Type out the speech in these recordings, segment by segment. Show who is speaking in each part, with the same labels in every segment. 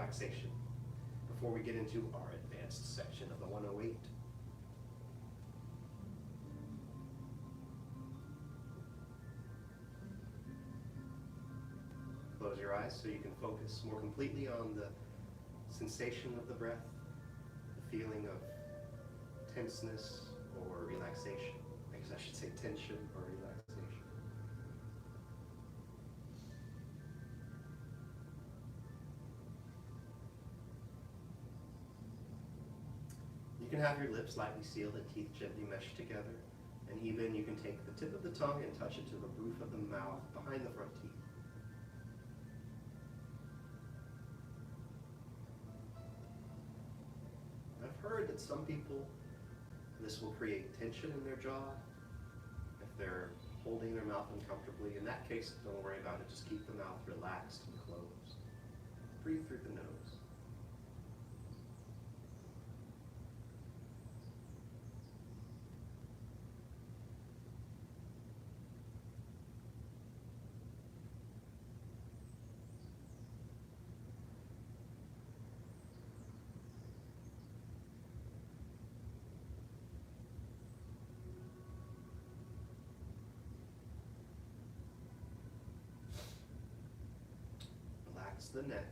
Speaker 1: relaxation before we get into our advanced section of the 108. Close your eyes so you can focus more completely on the sensation of the breath, the feeling of tenseness or relaxation. I guess I should say tension or relaxation. You can have your lips lightly sealed and teeth gently meshed together, and even you can take the tip of the tongue and touch it to the roof of the mouth behind the front teeth. I've heard that some people, this will create tension in their jaw if they're holding their mouth uncomfortably. In that case, don't worry about it. Just keep the mouth relaxed and closed. Breathe through the nose. Relax the neck.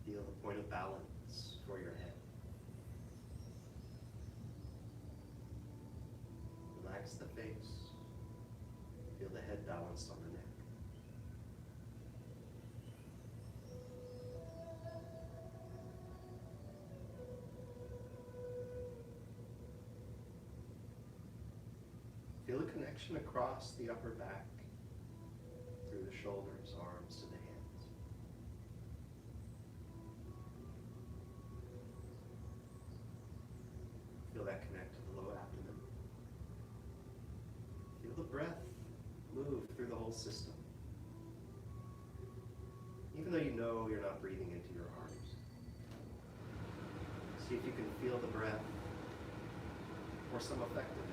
Speaker 1: Feel the point of balance for your head. Relax the face. Feel the head balanced on the neck. Feel a connection across the upper back, through the shoulders, arms to the hands. Feel that connect to the low abdomen. Feel the breath move through the whole system. Even though you know you're not breathing into your arms. See if you can feel the breath or some effect of it.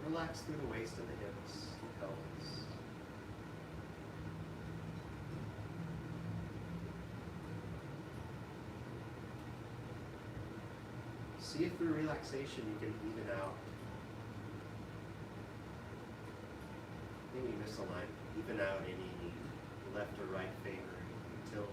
Speaker 1: Relax through the waist and the hips, the pelvis. See if through relaxation you can even out any misalignment, even out any left or right finger, tilt.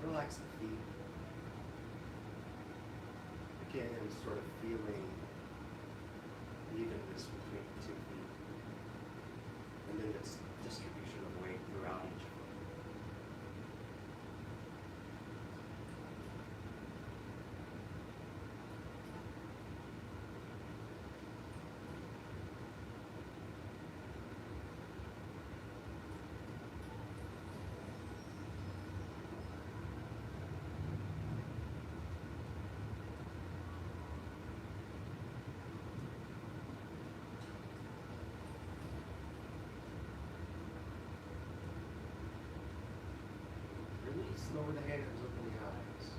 Speaker 1: Relax the feet. Again, sort of feeling evenness between the 2 feet. And then this distribution of weight throughout each foot. Lower the hands, open the eyes.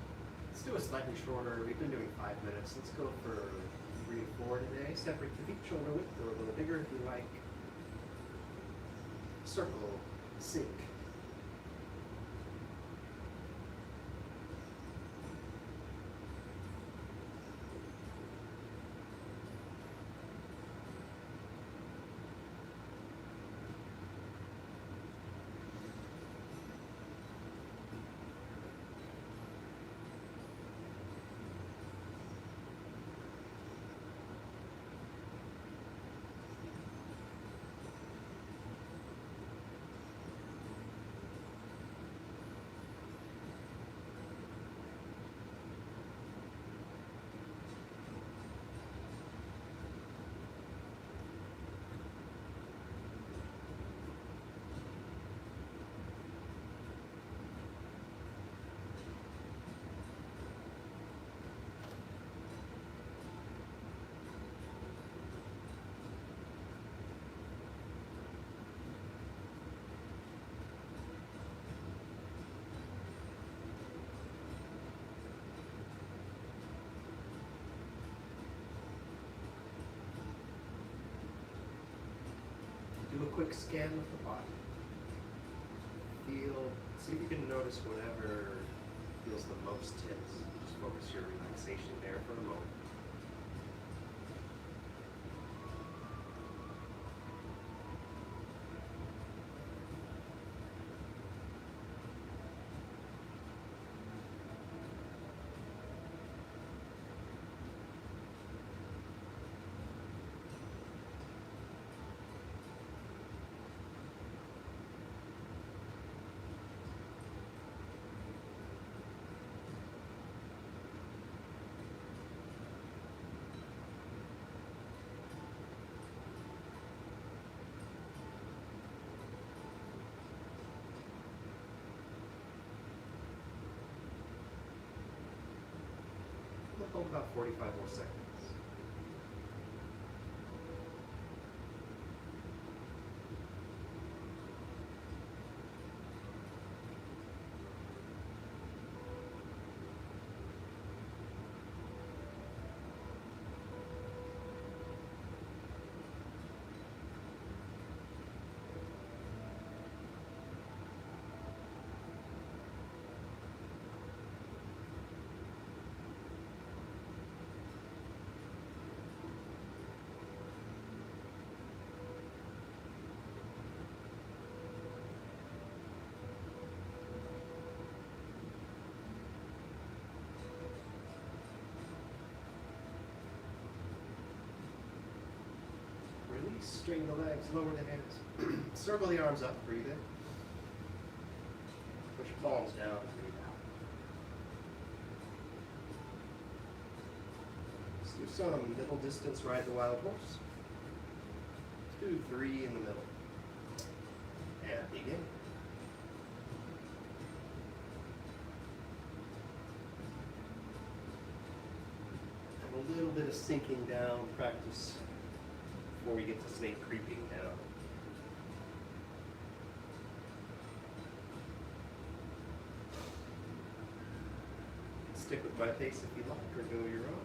Speaker 1: Let's do a slightly shorter. We've been doing 5 minutes. Let's go for 3 or 4 today. Separate the feet shoulder width or a little bigger if you like. Circle, sink. quick scan with the body. See if you can notice whatever feels the most tense. Just focus your relaxation there for a moment. We'll hold about 45 more seconds. Straighten the legs, lower the hands. Circle the arms up, breathe in. Push palms down, breathe out. Let's do some middle distance ride the wild horse. 2, 3 in the middle. And begin. And a little bit of sinking down practice before we get to snake creeping down. Stick with my pace if you like, or go your own.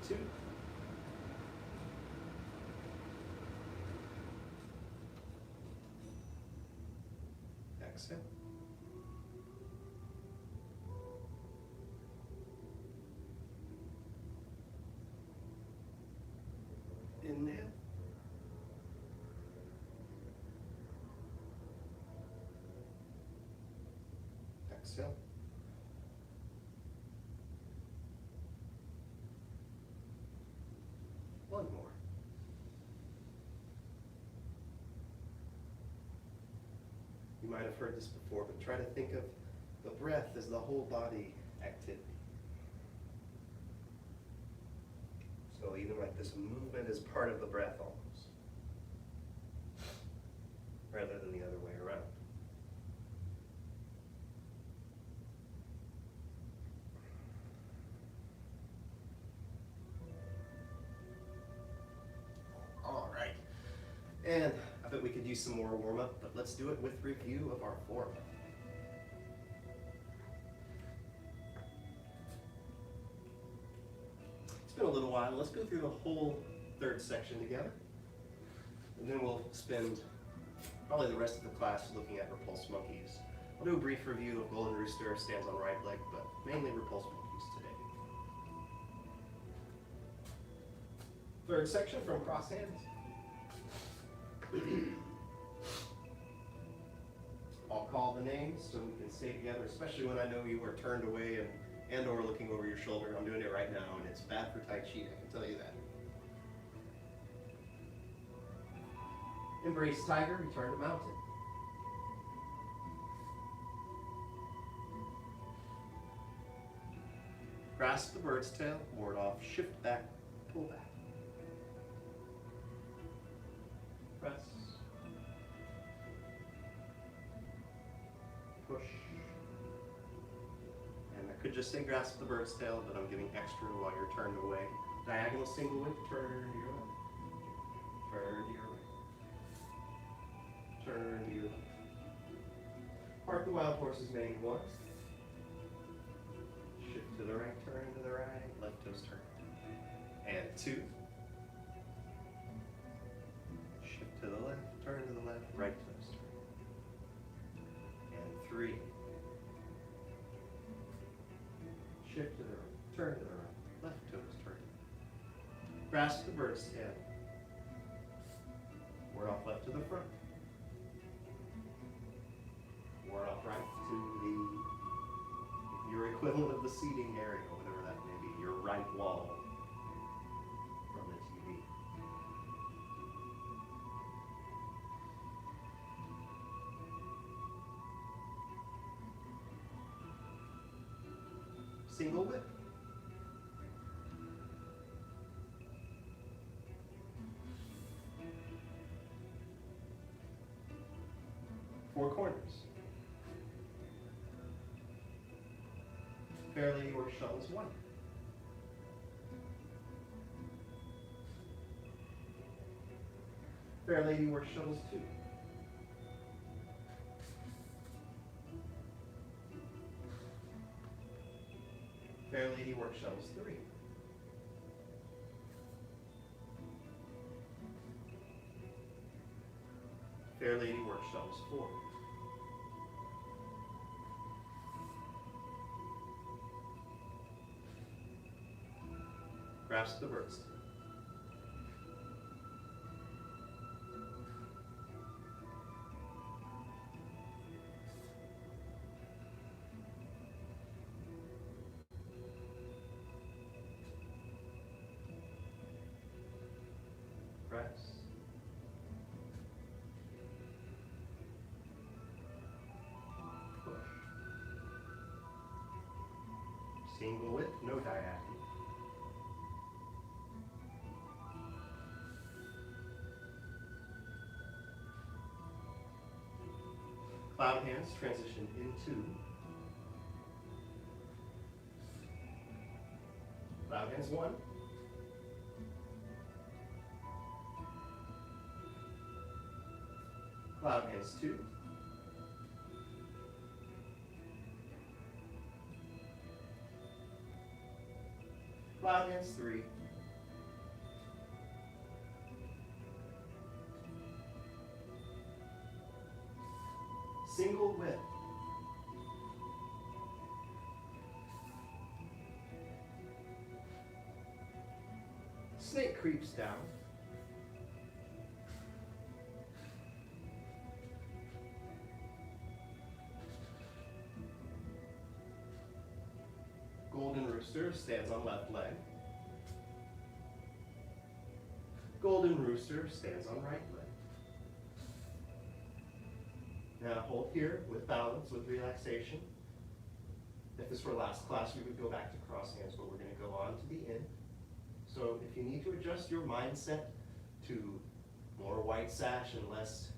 Speaker 1: 2. Exhale. Inhale. Exhale. One more. You might have heard this before, but try to think of the breath as the whole body activity. So even like this movement is part of the breath almost, rather than the other way around. All right, and I bet we could use some more warm-up, but let's do it with review of our form. It's been a little while. Let's go through the whole third section together. And then we'll spend probably the rest of the class looking at repulse monkeys. I'll do a brief review of golden rooster, stands on right leg, but mainly repulse monkeys today. Third section from cross hands. I'll call the names so we can stay together, especially when I know you are turned away and or looking over your shoulder. I'm doing it right now, and it's bad for Tai Chi, I can tell you that. Embrace tiger, return to mountain. Grasp the bird's tail, ward off, shift back, pull back. Press. Push. And I could just say grasp the bird's tail, but I'm giving extra while you're turned away. Diagonal single whip, turn to your left. Turn to your right. Turn to your left. Park the wild horse's mane once. toes turn. And 2. Shift to the left, turn to the left, right toes turn. And 3. Shift to the right, turn to the right, left toes turn. Grasp the bird's tail. Ward off left to the front. Ward off right to your equivalent of the seating area, whatever that may be, your right wall from the TV. Single whip. Four corners. Fair Lady works shuttles 1. Fair Lady works shuttles 2. Fair Lady works shuttles 3. Fair Lady works shuttles 4. Grasp the bird's tail. Press. Push. Single whip, no diactic. Cloud hands transition into. Cloud hands 1. Cloud hands 2. Cloud hands 3. Single whip. Snake creeps down. Golden Rooster stands on left leg. Golden Rooster stands on right leg. Now hold here with balance, with relaxation. If this were last class, we would go back to cross hands, but we're going to go on to the end. So if you need to adjust your mindset to more white sash and less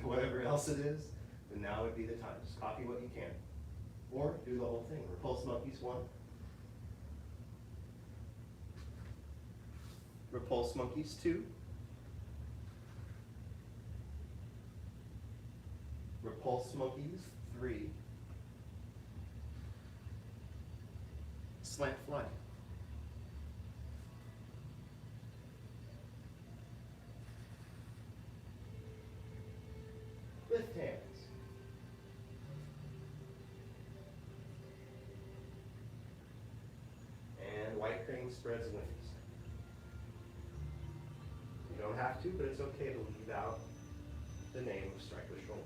Speaker 1: whatever else it is, then now would be the time. Just copy what you can. Or do the whole thing. Repulse monkeys 1. Repulse monkeys 2. Repulse monkeys 3. Slant fly. Lift hands. And white crane spreads wings. You don't have to, but it's okay to leave out the name of striker shoulder.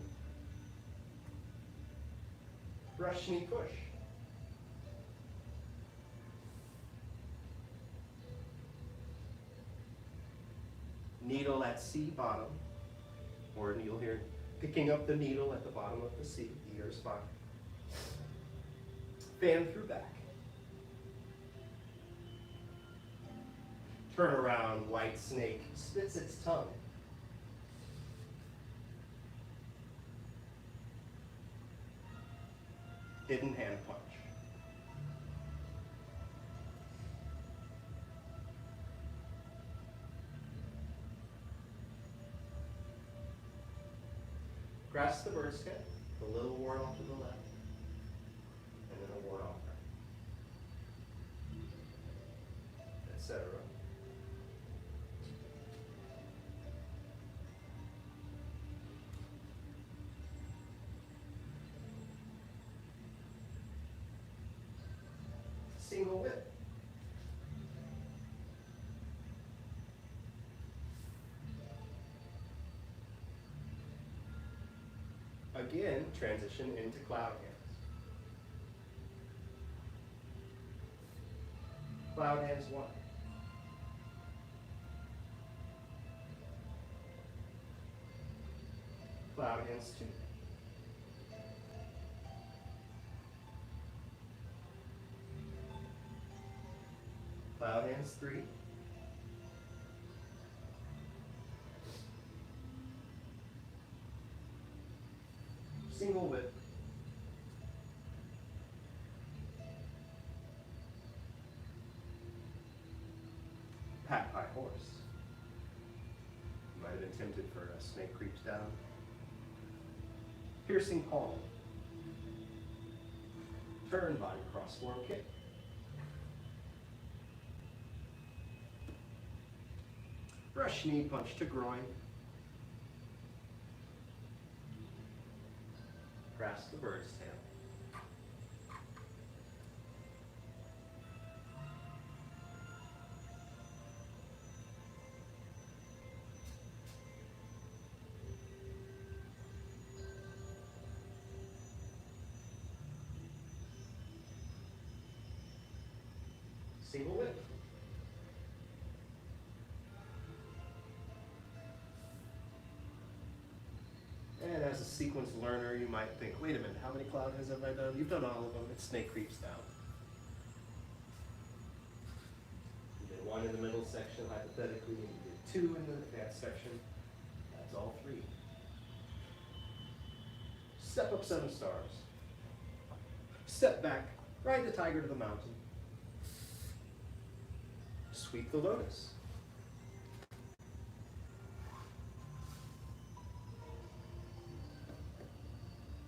Speaker 1: Brush knee push. Needle at C bottom, or needle here, picking up the needle at the bottom of the C, ear spot. Fan through back. Turn around, white snake spits its tongue. Hidden hand punch. Grasp the bird's tail, the little ward off to the left, and then a ward off right. etc. Single whip. Again, transition into cloud hands. Cloud hands 1. Cloud hands 2. Cloud hands 3. Single whip. Pat high horse. You might have been tempted for a snake creeps down. Piercing palm. Turn body cross form kick. Brush knee punch to groin. Grasp the bird's tail. Single whip. And as a sequence learner, you might think, wait a minute, how many cloud hands have I done? You've done all of them. It's snake creeps down. You did 1 in the middle section, hypothetically, and you did 2 in the advanced section. That's all 3. Step up 7 stars. Step back, ride the tiger to the mountain. Sweep the lotus.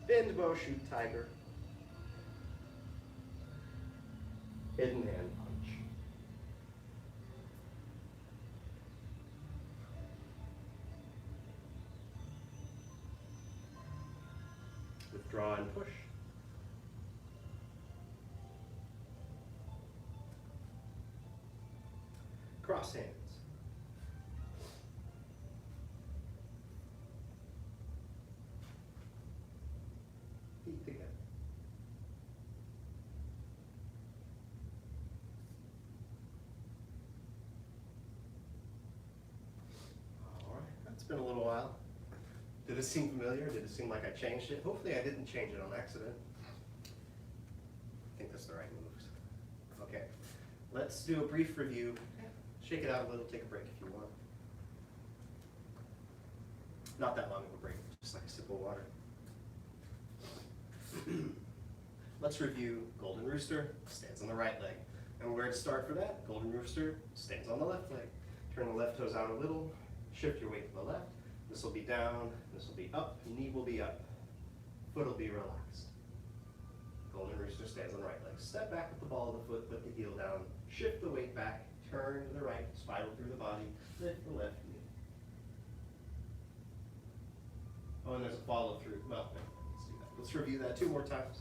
Speaker 1: Bend bow, shoot tiger. Hidden hand punch. Withdraw and push. Cross hands. Feet together. All right, that's been a little while. Did it seem familiar? Did it seem like I changed it? Hopefully I didn't change it on accident. I think that's the right moves. Okay, let's do a brief review. Shake it out a little, take a break if you want. Not that long of a break, just like a sip of water. Let's review Golden Rooster, stands on the right leg. And where to start for that? Golden Rooster stands on the left leg. Turn the left toes out a little, shift your weight to the left. This will be down, this will be up, knee will be up, foot will be relaxed. Golden Rooster stands on the right leg. Step back with the ball of the foot, put the heel down, shift the weight back, turn to the right, spiral through the body, lift the left knee. Oh, and there's a follow through. Well, let's do that. Let's review that 2 more times.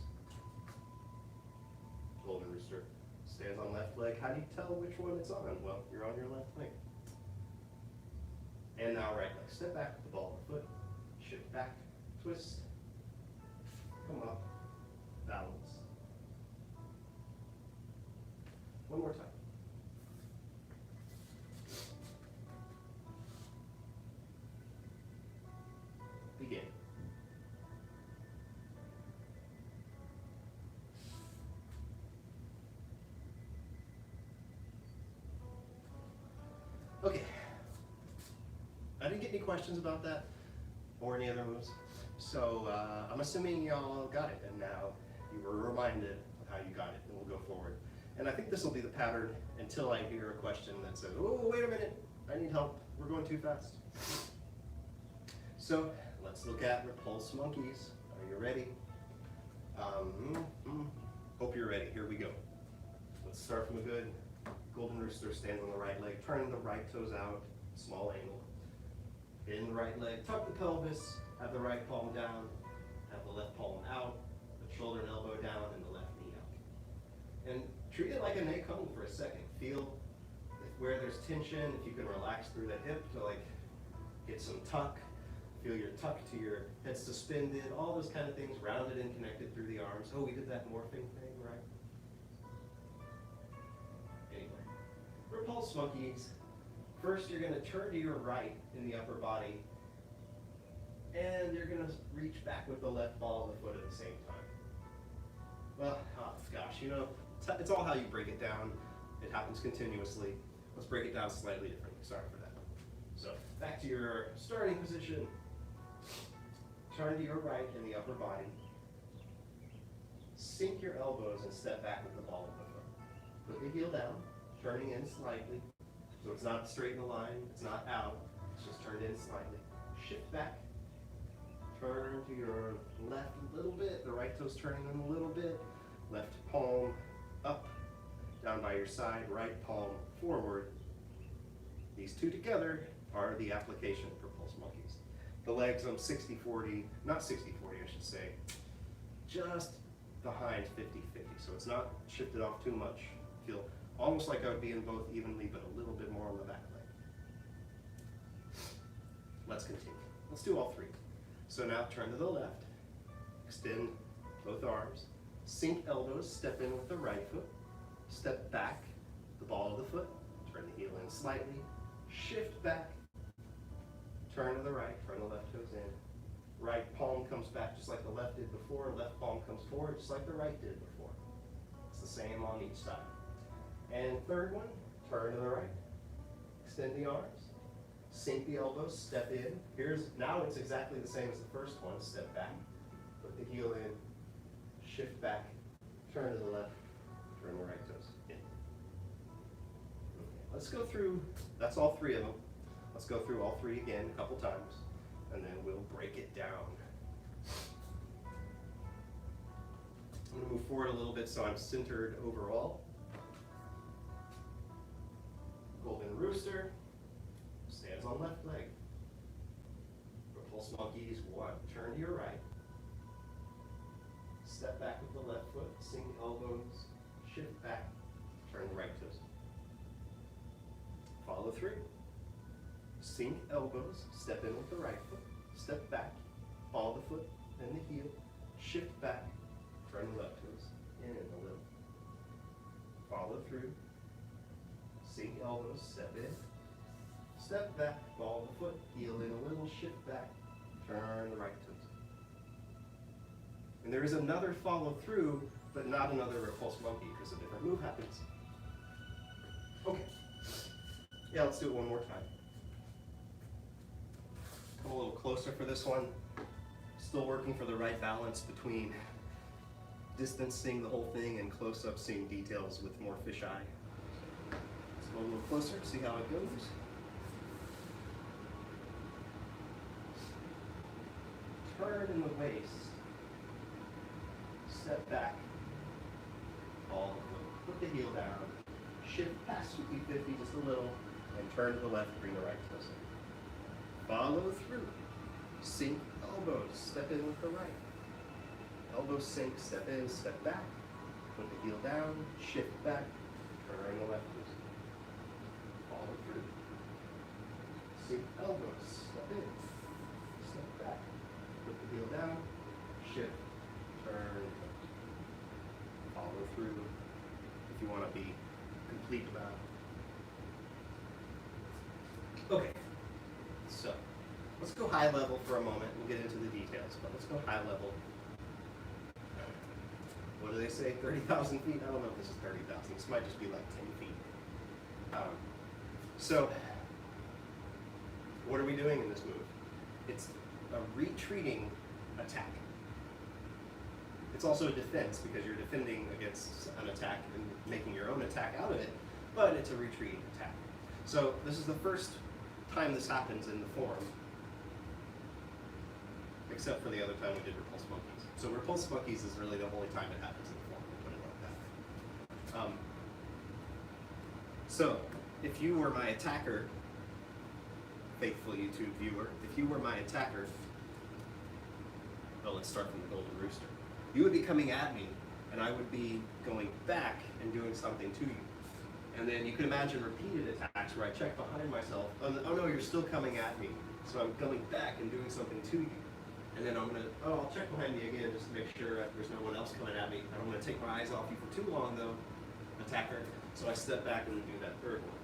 Speaker 1: Golden Rooster stands on left leg. How do you tell which one it's on? Well, you're on your left leg. And now right leg. Step back with the ball of the foot, shift back, twist, come up, balance. One more time. Begin. Okay. I didn't get any questions about that or any other moves. So I'm assuming y'all got it, and now you were reminded of how you got it, and we'll go forward. And I think this will be the pattern until I hear a question that says, oh, wait a minute, I need help. We're going too fast. So let's look at repulse monkeys. Are you ready? Hope you're ready. Here we go. Let's start from a good Golden Rooster stands on the right leg, turning the right toes out, small angle. In the right leg, tuck the pelvis, have the right palm down, have the left palm out, the shoulder and elbow down, and the left knee out. And treat it like a neck cone for a second. Feel where there's tension, if you can relax through the hip to like get some tuck. Feel your tuck to your head suspended, all those kind of things, rounded and connected through the arms. Oh, we did that morphing thing, right? Anyway, repulse monkeys. First, you're going to turn to your right in the upper body, and you're going to reach back with the left ball of the foot at the same time. Well, oh gosh, you know, it's all how you break it down. It happens continuously. Let's break it down slightly differently. Sorry for that. So, back to your starting position. Turn to your right in the upper body. Sink your elbows and step back with the ball of the foot. Put the heel down, turning in slightly. So it's not straight in the line, it's not out, it's just turned in slightly. Shift back, turn to your left a little bit, the right toe's turning in a little bit, left palm up, down by your side, right palm forward. These two together are the application of repulse monkeys. The legs, I'm 60-40, not 60-40 I should say, just behind 50-50, so it's not shifted off too much. Feel almost like I would be in both evenly, but a little bit more on the back leg. Let's continue. Let's do all three. So now turn to the left, extend both arms, sink elbows, step in with the right foot, step back, the ball of the foot, turn the heel in slightly, shift back, turn to the right, turn the left toes in. Right palm comes back just like the left did before, left palm comes forward just like the right did before. It's the same on each side. And third one, turn to the right, extend the arms, sink the elbows, step in. Now it's exactly the same as the first one, step back, put the heel in, shift back, turn to the left, turn the right toes in. Okay, let's go through, that's all three of them. Let's go through all three again a couple times, and then we'll break it down. I'm gonna move forward a little bit so I'm centered overall. Golden Rooster stands on left leg. Repulse monkeys, one, turn to your right. Step back with the left foot, sink elbows, shift back, turn the right toes. Follow through. Sink elbows, step in with the right foot, step back, follow the foot and the heel, shift back, turn the left toes in a little. Follow through. Sink elbows, step in, step back, ball the foot, heel in a little, shift back, turn the right toes. And there is another follow through, but not another repulse monkey because a different move happens. Okay. Yeah, let's do it one more time. Come a little closer for this one. Still working for the right balance between distancing the whole thing and close up seeing details with more fisheye. Go a little closer, see how it goes. Turn in the waist. Step back. All put the heel down. Shift past 50-50 just a little, and turn to the left, bring the right toes in. Follow through. Sink elbows, step in with the right. Elbows sink, step in, step back. Put the heel down, shift back, turn the left toes. Follow through. Sink elbows, step in, step back. Put the heel down, shift, turn, follow through. If you want to be complete about it. Okay, so let's go high level for a moment. We'll get into the details, but let's go high level. What do they say, 30,000 feet? I don't know if this is 30,000. This might just be like 10 feet. So, what are we doing in this move? It's a retreating attack. It's also a defense because you're defending against an attack and making your own attack out of it, but it's a retreating attack. So this is the first time this happens in the form, except for the other time we did repulse monkeys. So repulse monkeys is really the only time it happens in the form, we'll put it like that. So, if you were my attacker, faithful YouTube viewer, if you were my attacker, well, let's start from the Golden Rooster. You would be coming at me, and I would be going back and doing something to you. And then you can imagine repeated attacks where I check behind myself. Oh no, you're still coming at me. So I'm going back and doing something to you. And then I'll check behind me again just to make sure there's no one else coming at me. I don't want to take my eyes off you for too long though, attacker. So I step back and then do that third one.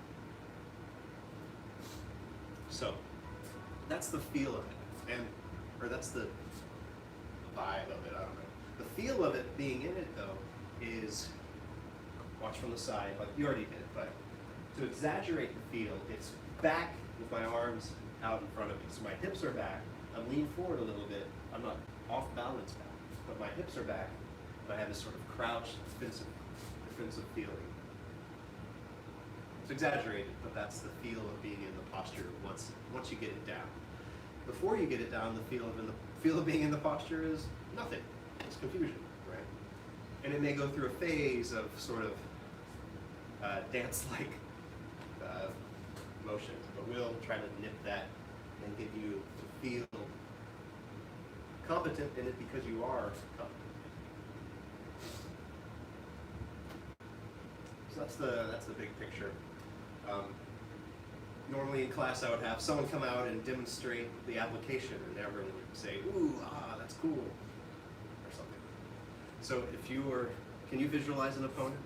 Speaker 1: So that's the feel of it, or that's the vibe of it, I don't know. The feel of it being in it though is, watch from the side, but you already did, but to exaggerate the feel, it's back with my arms out in front of me. So my hips are back, I'm leaning forward a little bit, I'm not off balance back, but my hips are back, and I have this sort of crouched, defensive feeling. It's exaggerated, but that's the feel of being in the posture once you get it down. Before you get it down, the feel of being in the posture is nothing. It's confusion, right? And it may go through a phase of sort of dance-like motions, but we'll try to nip that and get you to feel competent in it because you are competent. So that's the big picture. Normally in class I would have someone come out and demonstrate the application, and everyone would say, ooh, that's cool, or something. So if you were, can you visualize an opponent?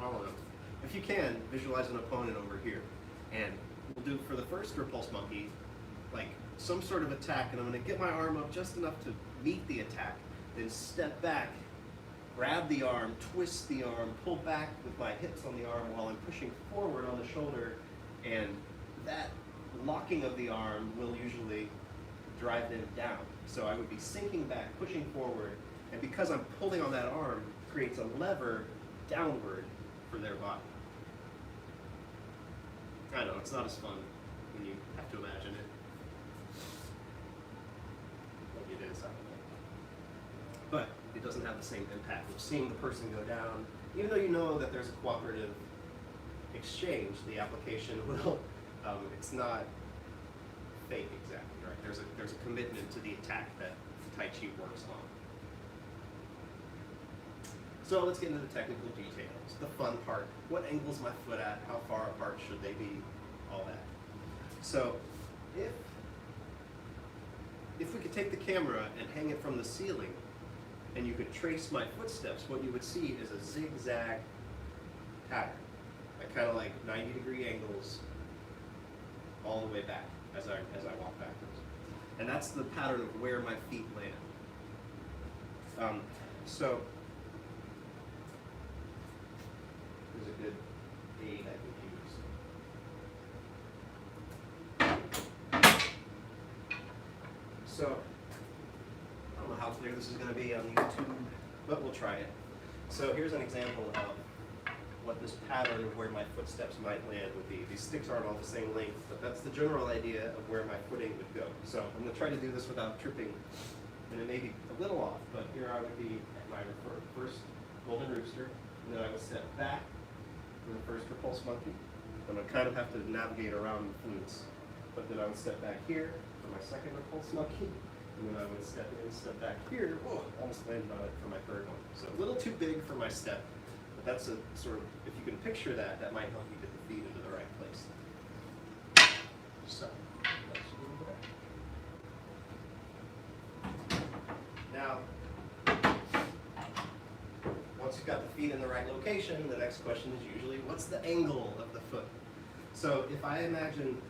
Speaker 1: I don't know. If you can, visualize an opponent over here. And we'll do, for the first repulse monkey, like some sort of attack, and I'm going to get my arm up just enough to meet the attack, then step back, grab the arm, twist the arm, pull back with my hips on the arm while I'm pushing forward on the shoulder, and that locking of the arm will usually drive them down. So I would be sinking back, pushing forward, and because I'm pulling on that arm, creates a lever downward for their body. I know, it's not as fun when you have to imagine it. Like it is, but it doesn't have the same impact of seeing the person go down. Even though you know that there's a cooperative exchange, the application will, it's not fake exactly, right? There's a commitment to the attack that Tai Chi works on. So let's get into the technical details, the fun part. What angle's my foot at? How far apart should they be? All that. So if we could take the camera and hang it from the ceiling, and you could trace my footsteps, what you would see is a zigzag pattern, kind of like 90-degree angles all the way back as I walk backwards. And that's the pattern of where my feet land. So there's a good aid I can use. So I don't know how clear this is going to be on YouTube, but we'll try it. So here's an example of what this pattern of where my footsteps might land would be. These sticks aren't all the same length, but that's the general idea of where my footing would go. So I'm going to try to do this without tripping, and it may be a little off, but here I would be at my first Golden Rooster, and then I would step back for the first repulse monkey. I'm going to kind of have to navigate around the flutes, but then I would step back here for my second repulse monkey. And then I would step in, step back here. Whoa, almost landed on it for my third one. So a little too big for my step, but that's a sort of, if you can picture that, that might help you get the feet into the right place. So, let's do that. Now, once you've got the feet in the right location, the next question is usually, what's the angle of the foot? So if I imagine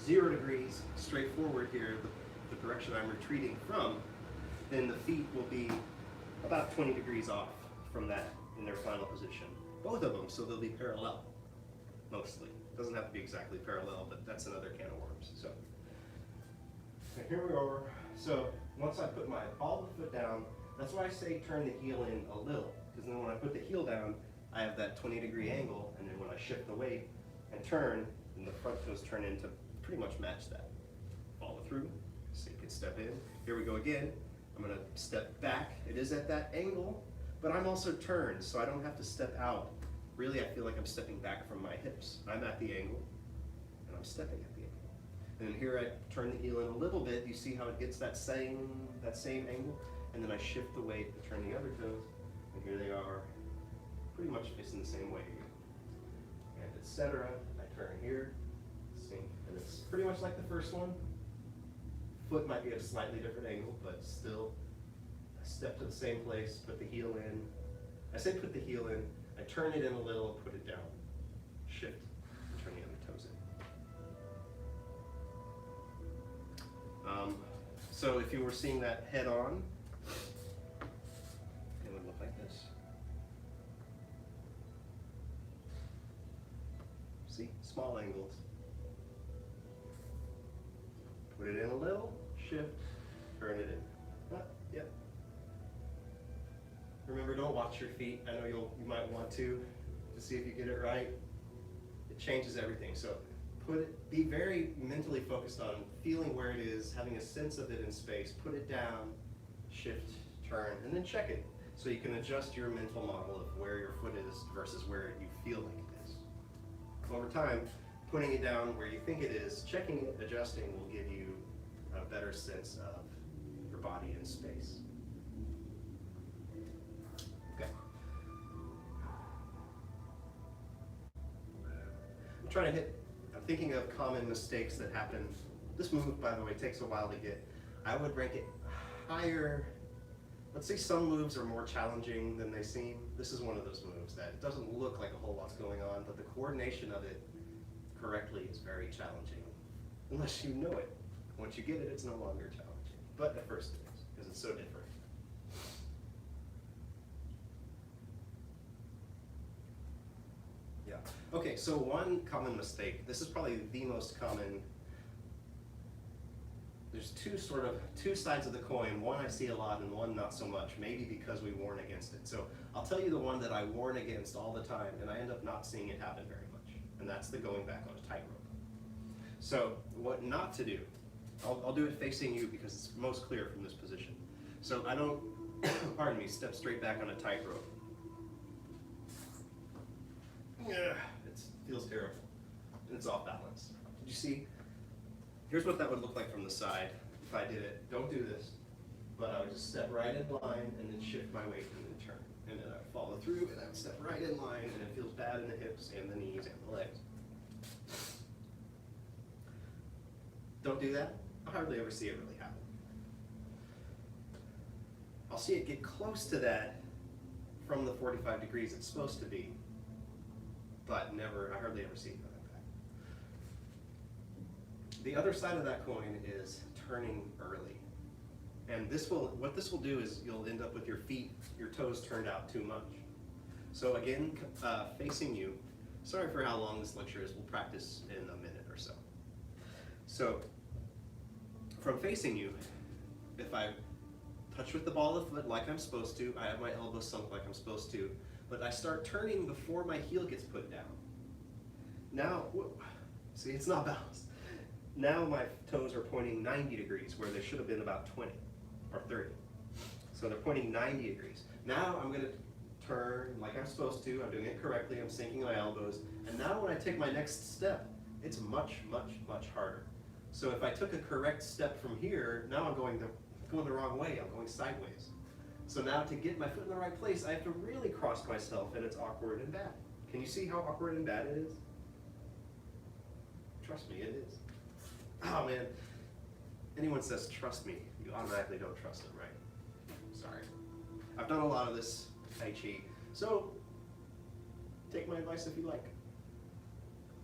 Speaker 1: 0 degrees straight forward here, the direction I'm retreating from, then the feet will be about 20 degrees off from that in their final position. Both of them, so they'll be parallel, mostly. It doesn't have to be exactly parallel, but that's another can of worms. So here we are. So once I put my ball of the foot down, that's why I say turn the heel in a little, because then when I put the heel down, I have that 20-degree angle, and then when I shift the weight and turn, then the front toes turn in to pretty much match that. Follow through. So you can step in. Here we go again. I'm going to step back. It is at that angle, but I'm also turned, so I don't have to step out really I feel like I'm stepping back from my hips. I'm at the angle, and I'm stepping at the angle. And then here I turn the heel in a little bit. You see how it gets that same angle? And then I shift the weight to turn the other toes, and here they are, pretty much facing the same way again. And etc. I turn here, same, and it's pretty much like the first one. Foot might be at a slightly different angle, but still, I step to the same place, put the heel in. I say put the heel in, I turn it in a little, put it down, shift, turn the other toes in. So if you were seeing that head on, it would look like this. See, small angles. Put it in a little, shift, turn it in. Yep. Remember, don't watch your feet. I know you might want to see if you get it right. It changes everything. So be very mentally focused on feeling where it is, having a sense of it in space. Put it down, shift, turn, and then check it. So you can adjust your mental model of where your foot is versus where you feel like it is. Over time, putting it down where you think it is, checking it, adjusting will give you a better sense of your body in space. Okay. I'm thinking of common mistakes that happen. This move, by the way, takes a while to get. I would rank it higher. Let's say some moves are more challenging than they seem. This is one of those moves that it doesn't look like a whole lot's going on, but the coordination of it correctly is very challenging, unless you know it. Once you get it, it's no longer challenging. But at first it is, because it's so different. Yeah. Okay, so one common mistake, this is probably the most common. There's two sides of the coin. One I see a lot and one not so much, maybe because we warn against it. So I'll tell you the one that I warn against all the time, and I end up not seeing it happen very much, and that's the going back on a tightrope. So what not to do, I'll do it facing you because it's most clear from this position. So I don't, pardon me, step straight back on a tightrope. It feels terrible, and it's off balance. Did you see? Here's what that would look like from the side if I did it. Don't do this, but I would just step right in line and then shift my weight and then turn. And then I would follow through and I would step right in line, and it feels bad in the hips and the knees and the legs. Don't do that. I hardly ever see it really happen. I'll see it get close to that from the 45 degrees it's supposed to be, but I hardly ever see it going back. The other side of that coin is turning early. And what this will do is you'll end up with your toes turned out too much. So again, facing you, sorry for how long this lecture is, we'll practice in a minute or so. So from facing you, if I touch with the ball of the foot like I'm supposed to, I have my elbow sunk like I'm supposed to, but I start turning before my heel gets put down. Now, see, it's not balanced. Now my toes are pointing 90 degrees where they should have been about 20 or 30. So they're pointing 90 degrees. Now I'm going to turn like I'm supposed to. I'm doing it correctly. I'm sinking my elbows. And now when I take my next step, it's much, much, much harder. So if I took a correct step from here, now I'm going the wrong way. I'm going sideways. So now to get my foot in the right place, I have to really cross myself, and it's awkward and bad. Can you see how awkward and bad it is? Trust me, it is. Oh man, anyone says trust me, you automatically don't trust them, right? Sorry. I've done a lot of this Tai Chi, so take my advice if you like.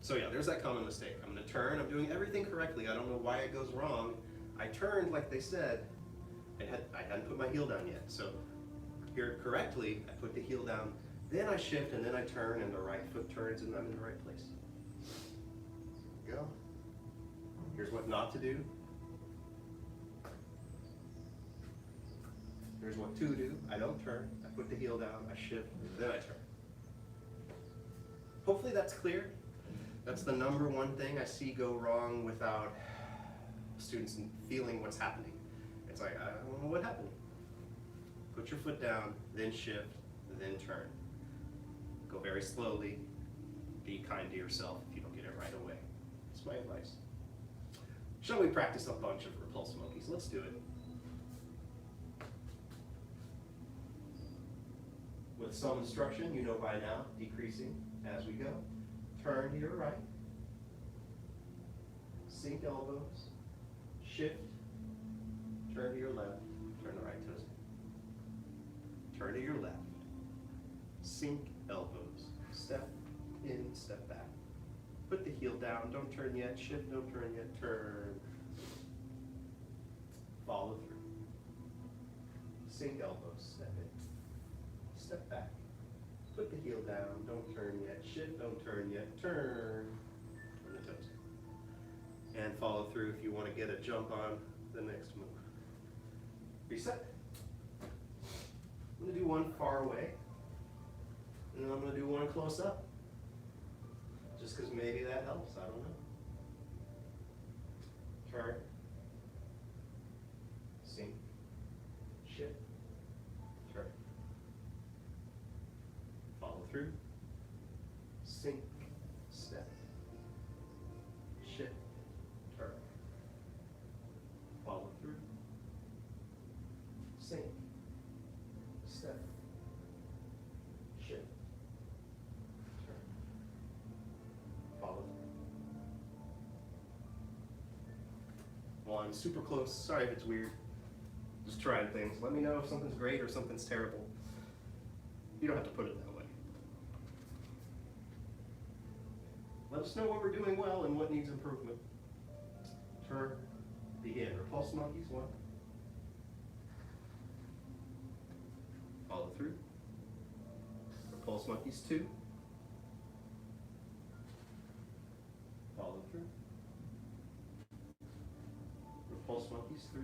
Speaker 1: So yeah, there's that common mistake. I'm gonna turn, I'm doing everything correctly, I don't know why it goes wrong. I turned like they said, I hadn't put my heel down yet. So here correctly, I put the heel down, then I shift, and then I turn, and the right foot turns, and I'm in the right place. There we go. Here's what not to do. Here's what to do. I don't turn. I put the heel down, I shift, then I turn. Hopefully that's clear. That's the number one thing I see go wrong without students feeling what's happening. It's like, I don't know what happened. Put your foot down, then shift, then turn. Go very slowly. Be kind to yourself if you don't get it right away. That's my advice. Shall we practice a bunch of repulse monkeys? Let's do it. With some instruction, you know by now, decreasing as we go. Turn to your right. Sink elbows. Shift. Turn to your left. Turn the right toes in. Turn to your left. Sink elbows. Step in, step back. Put the heel down. Don't turn yet. Shift, don't turn yet. Turn. Follow through. Sink elbows. Step in. Step back. Put the heel down. Don't turn yet. Shift, don't turn yet. Turn. Turn the toes. And follow through if you want to get a jump on the next move. Reset. I'm going to do one far away. And then I'm going to do one close up. Just because maybe that helps. I don't know. Turn. Sink. Shift. Turn. Follow through. Sink. Step. Shift. Turn. Follow through. Sink. Step. Shift. Turn. Follow through. One super close. Sorry if it's weird. Just trying things. Let me know if something's great or something's terrible. You don't have to put it that way. Let us know what we're doing well and what needs improvement. Turn. Begin. Repulse monkeys. One. Follow through. Repulse monkeys. Two. Follow through. Repulse monkeys. Three.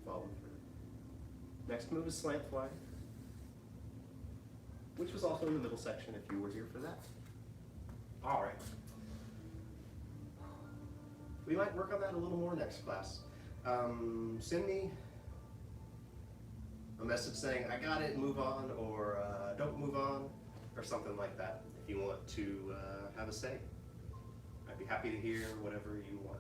Speaker 1: Follow through. Next move is slant fly, which was also in the middle section if you were here for that. All right. We might work on that a little more next class. Send me a message saying, I got it, move on, or don't move on, or something like that, if you want to have a say. I'd be happy to hear whatever you want.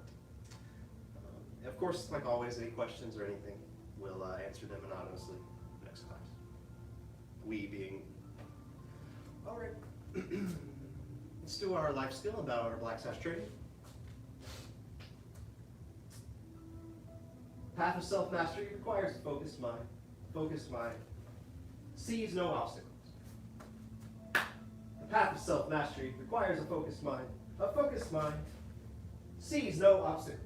Speaker 1: Of course, like always, any questions or anything, we'll answer them anonymously next class. We being... All right. Let's do our life skill about our black sash training. Path of self-mastery requires a focused mind. Focused mind sees no obstacles. The path of self-mastery requires a focused mind. A focused mind sees no obstacles.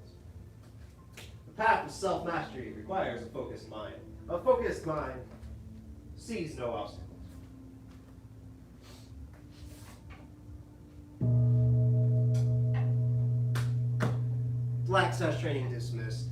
Speaker 1: The path of self-mastery requires a focused mind. A focused mind sees no obstacles. Black sash training dismissed.